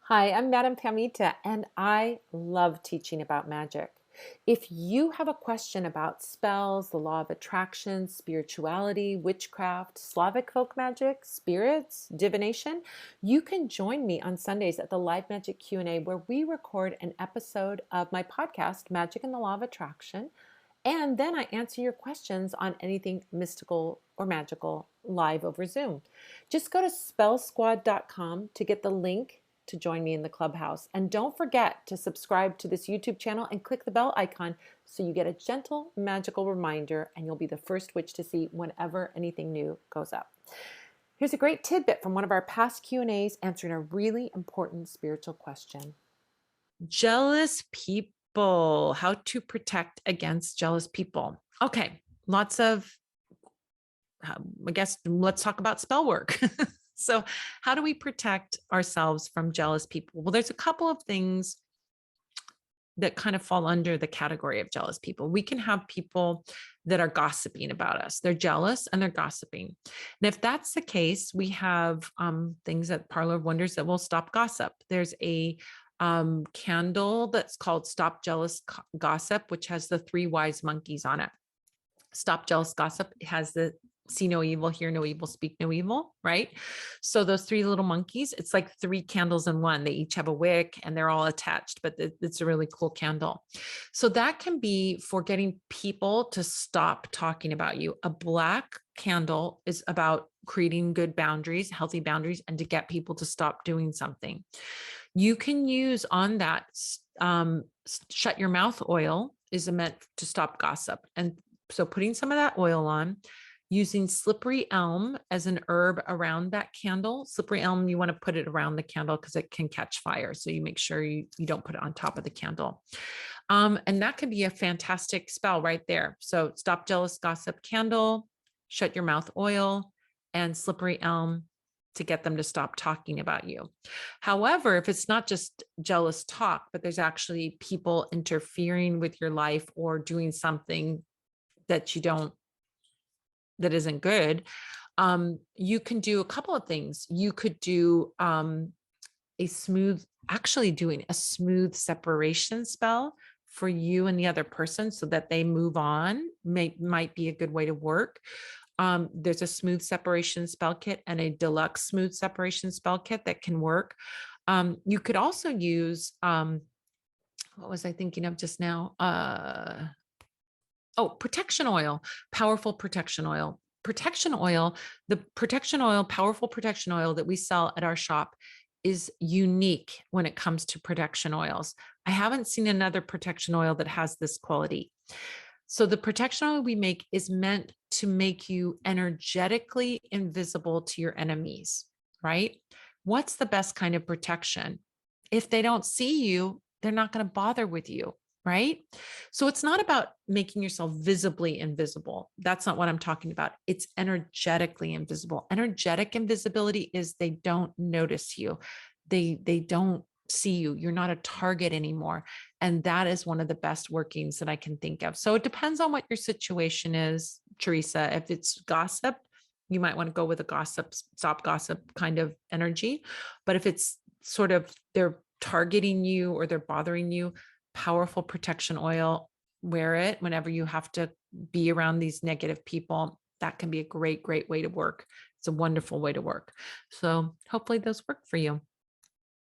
Hi, I'm Madam Pamita, and I love teaching about magic. If you have a question about spells, the law of attraction, spirituality, witchcraft, Slavic folk magic, spirits, divination, you can join me on Sundays at the Live Magic Q&A where we record an episode of my podcast, Magic and the Law of Attraction, and then I answer your questions on anything mystical or magical live over Zoom. Just go to spellsquad.com to get the link to join me in the clubhouse. And don't forget to subscribe to this YouTube channel and click the bell icon so you get a gentle, magical reminder and you'll be the first witch to see whenever anything new goes up. Here's a great tidbit from one of our past Q&As answering a really important spiritual question. Jealous people, how to protect against jealous people. Okay, lots of, I guess, let's talk about spell work. So how do we protect ourselves from jealous people? Well, there's a couple of things that kind of fall under the category of jealous people. We can have people that are gossiping about us. They're jealous and they're gossiping. And if that's the case, we have things at Parlour of Wonders that will stop gossip. There's a candle that's called Stop Jealous Gossip, which has the 3 wise monkeys on it. Stop Jealous Gossip. It has the see no evil, hear no evil, speak no evil, right? So those 3 little monkeys, it's like 3 candles in one. They each have a wick and they're all attached, but it's a really cool candle. So that can be for getting people to stop talking about you. A black candle is about creating good boundaries, healthy boundaries, and to get people to stop doing something. You can use on that shut your mouth oil is meant to stop gossip. And so putting some of that oil on, using slippery elm as an herb around that candle. Slippery elm, you want to put it around the candle because it can catch fire. So you make sure you don't put it on top of the candle. And that could be a fantastic spell right there. So Stop Jealous Gossip candle, shut your mouth oil, and slippery elm to get them to stop talking about you. However, if it's not just jealous talk, but there's actually people interfering with your life or doing something that that isn't good, you can do a couple of things. You could do doing a smooth separation spell for you and the other person so that they move on, might be a good way to work. There's a smooth separation spell kit and a deluxe smooth separation spell kit that can work. You could also use, what was I thinking of just now? Protection oil, powerful protection oil. Protection oil, the protection oil, powerful protection oil that we sell at our shop is unique when it comes to protection oils. I haven't seen another protection oil that has this quality. So the protection oil we make is meant to make you energetically invisible to your enemies, right? What's the best kind of protection? If they don't see you, they're not going to bother with you, right? So it's not about making yourself visibly invisible. That's not what I'm talking about. It's energetically invisible. Energetic invisibility is they don't notice you. They don't see you. You're not a target anymore. And that is one of the best workings that I can think of. So it depends on what your situation is, Teresa. If it's gossip, you might want to go with a stop gossip kind of energy. But if it's sort of they're targeting you or they're bothering you, powerful protection oil, wear it whenever you have to be around these negative people. That can be a great, great way to work. It's a wonderful way to work. So hopefully those work for you.